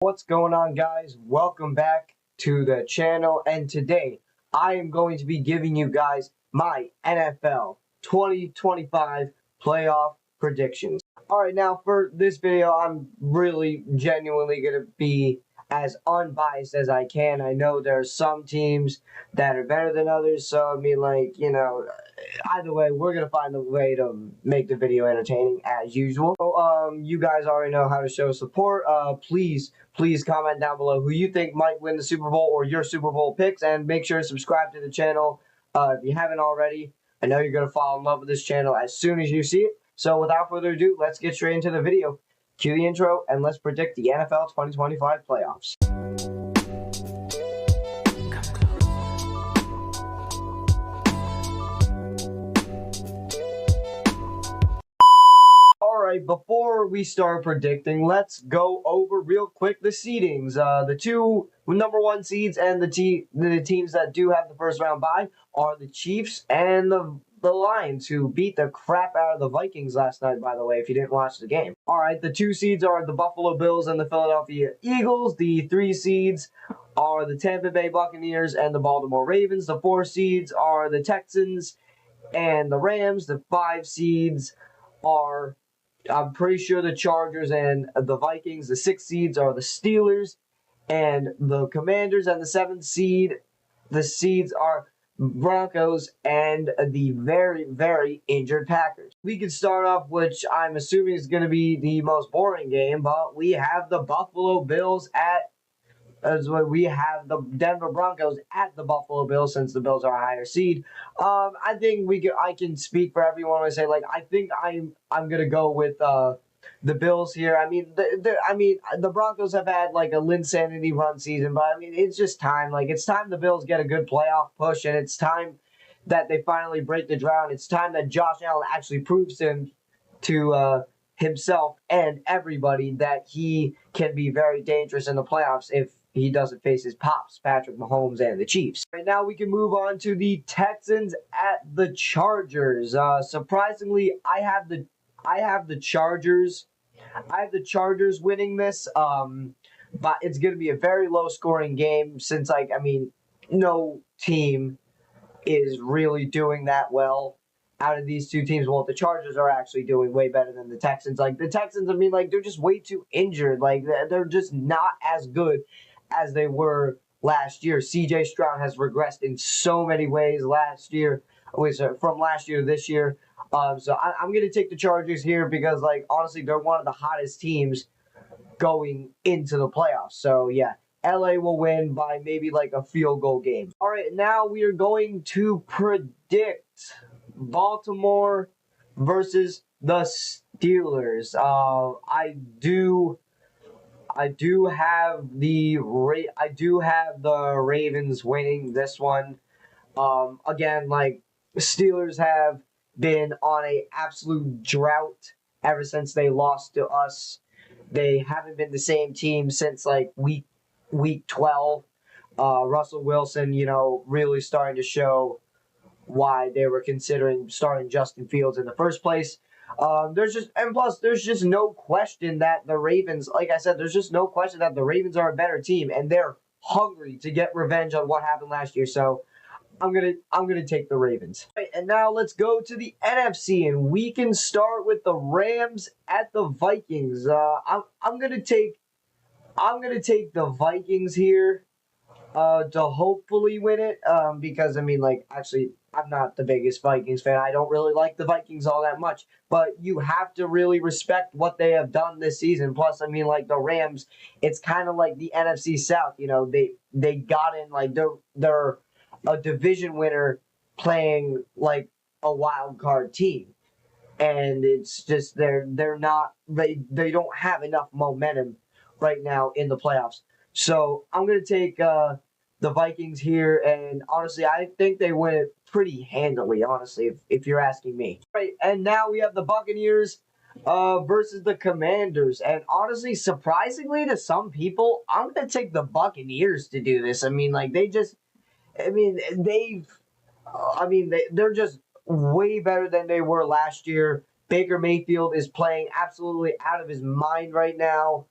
What's going on, guys? Welcome back to the channel, and today I am going to be giving you guys my NFL 2025 playoff predictions. Alright, now for this video, I'm really genuinely going to be as unbiased as I can. I know there's some teams that are better than others, so I mean, either way, we're going to find a way to make the video entertaining as usual. So, you guys already know how to show support. Please comment down below who you think might win the Super Bowl or your Super Bowl picks, and make sure to subscribe to the channel if you haven't already. I know you're going to fall in love with this channel as soon as you see it. So without further ado, let's get straight into the video. Cue the intro, and let's predict the NFL 2025 playoffs. Alright, before we start predicting, let's go over real quick the seedings. The two number one seeds and the teams that do have the first round bye are the Chiefs and the Lions, who beat the crap out of the Vikings last night, by the way, if you didn't watch the game. Alright, the two seeds are the Buffalo Bills and the Philadelphia Eagles. The three seeds are the Tampa Bay Buccaneers and the Baltimore Ravens. The four seeds are the Texans and the Rams. The five seeds are, I'm pretty sure, the Chargers and the Vikings. The six seeds are the Steelers and the Commanders. And the seventh seed, the seeds are Broncos and the very, very injured Packers. We can start off, which I'm assuming is going to be the most boring game, but we have the Buffalo Bills we have the Denver Broncos at the Buffalo Bills, since the Bills are a higher seed. I think I can speak for everyone when I say, I think I'm gonna go with the Bills here. I mean, the Broncos have had a Linsanity run season, but I mean, it's just time. It's time the Bills get a good playoff push, and it's time that they finally break the drought. It's time that Josh Allen actually proves to himself and everybody that he can be very dangerous in the playoffs if he doesn't face his pops, Patrick Mahomes, and the Chiefs. Right now, we can move on to the Texans at the Chargers. Surprisingly, I have the Chargers. I have the Chargers winning this. But it's going to be a very low-scoring game, since no team is really doing that well out of these two teams. Well, the Chargers are actually doing way better than the Texans. The Texans, they're just way too injured. They're just not as good as they were last year. CJ Stroud has regressed in so many ways from last year to this year. So I'm going to take the Chargers here because, honestly, they're one of the hottest teams going into the playoffs. So, yeah, LA will win by maybe a field goal game. All right, now we are going to predict Baltimore versus the Steelers. I do have the Ravens winning this one. Again, Steelers have been on a absolute drought ever since they lost to us. They haven't been the same team since week 12. Russell Wilson, really starting to show why they were considering starting Justin Fields in the first place. There's just no question that the Ravens, like I said, there's just no question that the Ravens are a better team, and they're hungry to get revenge on what happened last year. So I'm gonna take the Ravens. Right, and now let's go to the NFC, and we can start with the Rams at the Vikings. I'm gonna take the Vikings here to hopefully win it. Because actually, I'm not the biggest Vikings fan. I don't really like the Vikings all that much, but you have to really respect what they have done this season. Plus, the Rams, it's kind of like the NFC South. They got in, they're a division winner playing a wild card team, and it's just they don't have enough momentum right now in the playoffs. So I'm gonna take the Vikings here, and honestly, I think they win it pretty handily, honestly, if you're asking me. Right, and now we have the Buccaneers versus the Commanders, and honestly, surprisingly to some people, I'm gonna take the Buccaneers to do this. They're just way better than they were last year. Baker Mayfield is playing absolutely out of his mind right now.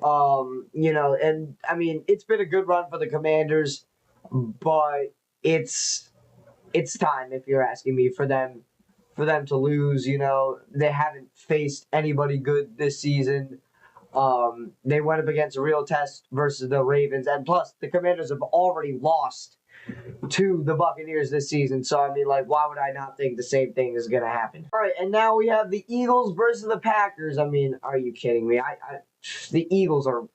You know, and I mean, it's been a good run for the Commanders, but it's time, if you're asking me, for them to lose. You know, they haven't faced anybody good this season. They went up against a real test versus the Ravens, and plus the Commanders have already lost to the Buccaneers this season. So I mean, like, why would I not think the same thing is going to happen? All right, and now we have the Eagles versus the Packers. I mean, are you kidding me? The Eagles are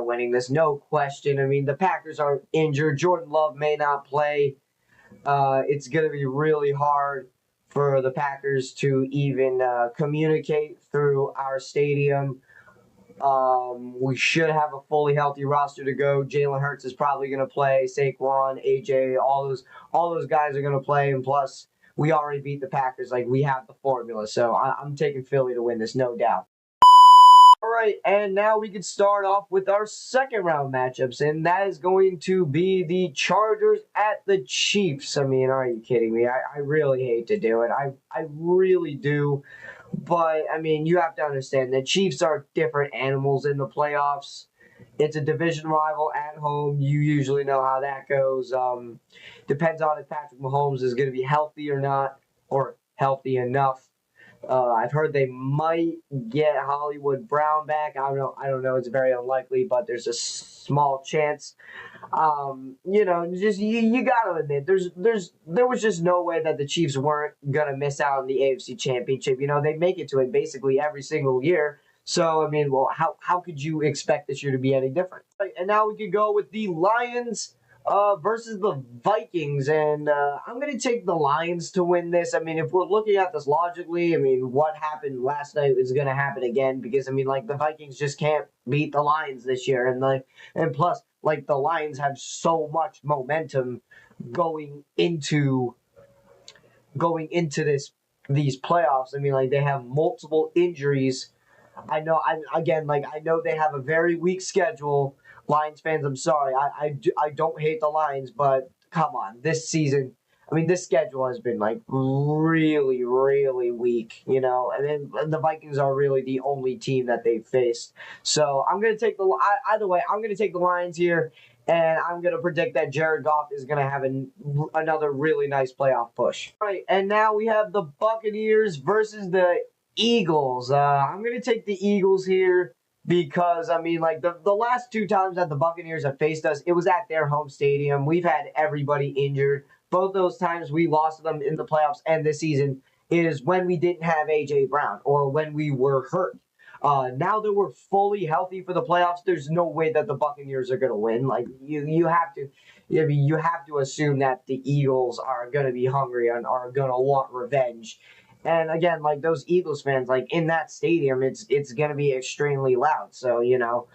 winning this, no question. I mean, the Packers are injured. Jordan Love may not play. It's going to be really hard for the Packers to even communicate through our stadium. We should have a fully healthy roster to go. Jalen Hurts is probably going to play. Saquon, AJ, all those guys are going to play. And plus, we already beat the Packers. Like, we have the formula. So I'm taking Philly to win this, no doubt. All right, and now we can start off with our second round matchups, and that is going to be the Chargers at the Chiefs. I mean, are you kidding me? I really hate to do it. I really do. But, I mean, you have to understand that Chiefs are different animals in the playoffs. It's a division rival at home. You usually know how that goes. Depends on if Patrick Mahomes is going to be healthy or not, or healthy enough. I've heard they might get Hollywood Brown back. I don't know. I don't know. It's very unlikely, but there's a small chance. You know, just you got to admit, there was just no way that the Chiefs weren't gonna miss out on the AFC Championship. You know, they make it to it basically every single year. So I mean, well, how could you expect this year to be any different? Right, and now we could go with the Lions versus the Vikings, and I'm going to take the Lions to win this. I mean, if we're looking at this logically, I mean, what happened last night is going to happen again because I mean, like the Vikings just can't beat the Lions this year, and plus, like the Lions have so much momentum going into these playoffs. I mean, like they have multiple injuries. I know they have a very weak schedule. Lions fans, I'm sorry. I don't hate the Lions, but come on, this season, I mean, this schedule has been like really, really weak, you know. And then the Vikings are really the only team that they've faced. So I'm gonna take either way. I'm gonna take the Lions here, and I'm gonna predict that Jared Goff is gonna have another really nice playoff push. All right, and now we have the Buccaneers versus the Eagles. I'm going to take the Eagles here because, I mean, like, the last two times that the Buccaneers have faced us, it was at their home stadium. We've had everybody injured. Both those times we lost to them in the playoffs and this season is when we didn't have A.J. Brown or when we were hurt. Now that we're fully healthy for the playoffs, there's no way that the Buccaneers are going to win. Like, you have to. I mean, you have to assume that the Eagles are going to be hungry and are going to want revenge. And again, like those Eagles fans, like in that stadium, it's gonna be extremely loud. So you know,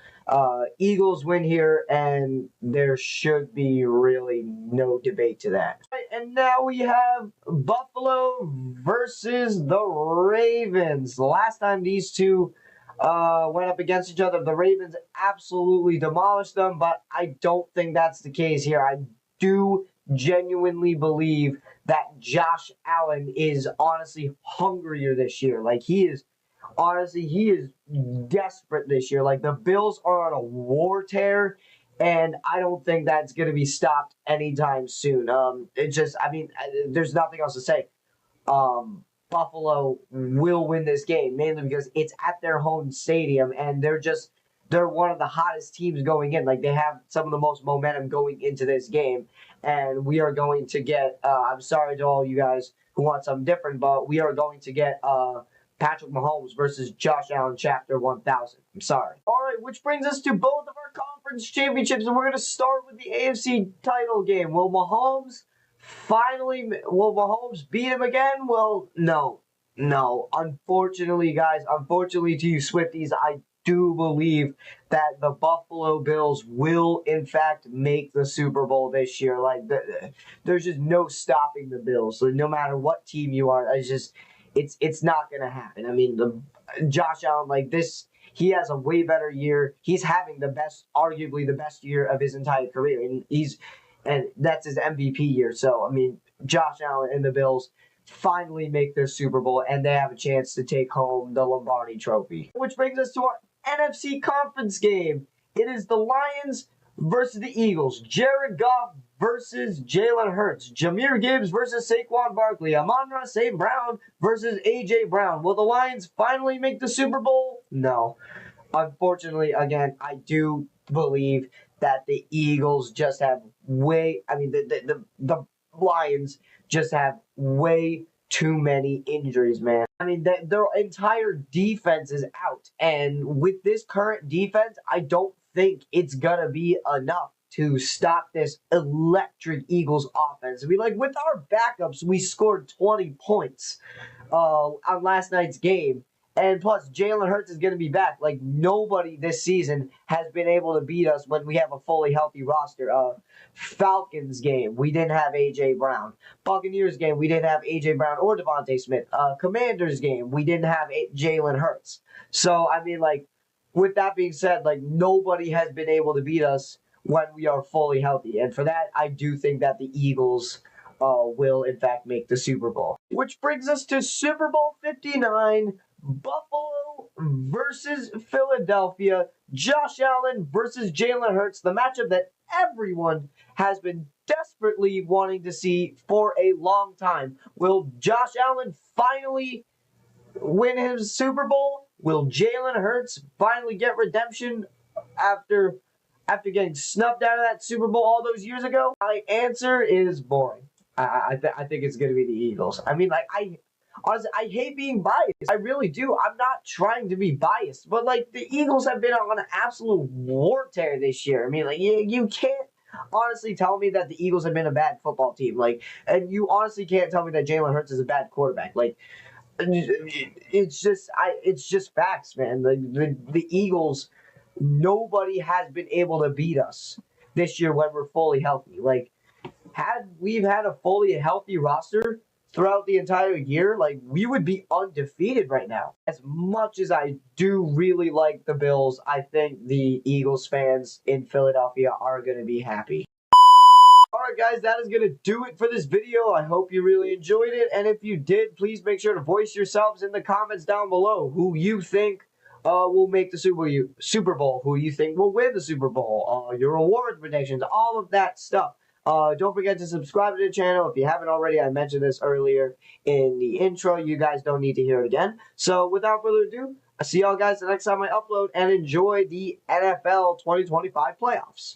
Eagles win here, and there should be really no debate to that. Right, and now we have Buffalo versus the Ravens. The last time these two went up against each other, the Ravens absolutely demolished them. But I don't think that's the case here. I do genuinely believe that Josh Allen is honestly hungrier this year. Like he is desperate this year. Like the Bills are on a war tear, and I don't think that's going to be stopped anytime soon. There's nothing else to say. Buffalo will win this game mainly because it's at their home stadium, and they're one of the hottest teams going in. Like they have some of the most momentum going into this game, and we are going to get. I'm sorry to all you guys who want something different, but we are going to get Patrick Mahomes versus Josh Allen, Chapter 1000. I'm sorry. All right, which brings us to both of our conference championships, and we're going to start with the AFC title game. Will Mahomes beat him again? Well, no. Unfortunately, guys, to you Swifties, I do believe that the Buffalo Bills will, in fact, make the Super Bowl this year. Like, there's just no stopping the Bills. So no matter what team you are, it's not going to happen. I mean, Josh Allen, like this, he has a way better year. He's having arguably the best year of his entire career, and that's his MVP year. So, I mean, Josh Allen and the Bills finally make their Super Bowl, and they have a chance to take home the Lombardi Trophy. Which brings us to our NFC conference game. It is the Lions versus the Eagles. Jared Goff versus Jalen Hurts. Jahmyr Gibbs versus Saquon Barkley. Amon-Ra St. Brown versus A.J. Brown. Will the Lions finally make the Super Bowl? No. Unfortunately, again, I do believe that the Eagles just have the Lions just have way too many injuries, man. I mean, their entire defense is out. And with this current defense, I don't think it's going to be enough to stop this electric Eagles offense. I mean, like, with our backups, we scored 20 points on last night's game. And plus, Jalen Hurts is going to be back. Like, nobody this season has been able to beat us when we have a fully healthy roster. Falcons game, we didn't have A.J. Brown. Buccaneers game, we didn't have A.J. Brown or Devontae Smith. Commanders game, we didn't have Jalen Hurts. So, I mean, like, with that being said, like, nobody has been able to beat us when we are fully healthy. And for that, I do think that the Eagles will, in fact, make the Super Bowl. Which brings us to Super Bowl 59. Buffalo versus Philadelphia. Josh Allen versus Jalen Hurts. The matchup that everyone has been desperately wanting to see for a long time. Will Josh Allen finally win his Super Bowl? Will Jalen Hurts finally get redemption after getting snubbed out of that Super Bowl all those years ago? My answer is boring. I think it's going to be the Eagles. I mean, like, honestly, I hate being biased. I really do. I'm not trying to be biased. But, like, the Eagles have been on an absolute war tear this year. I mean, like, you can't honestly tell me that the Eagles have been a bad football team. Like, and you honestly can't tell me that Jalen Hurts is a bad quarterback. Like, it's just facts, man. The Eagles, nobody has been able to beat us this year when we're fully healthy. Like, had we've had a fully healthy roster throughout the entire year, like, we would be undefeated right now. As much as I do really like the Bills, I think the Eagles fans in Philadelphia are going to be happy. Alright guys, that is going to do it for this video. I hope you really enjoyed it. And if you did, please make sure to voice yourselves in the comments down below who you think will make the Super Bowl, who you think will win the Super Bowl, your award predictions, all of that stuff. Don't forget to subscribe to the channel if you haven't already. I mentioned this earlier in the intro. You guys don't need to hear it again. So without further ado, I'll see y'all guys the next time I upload, and enjoy the NFL 2025 playoffs.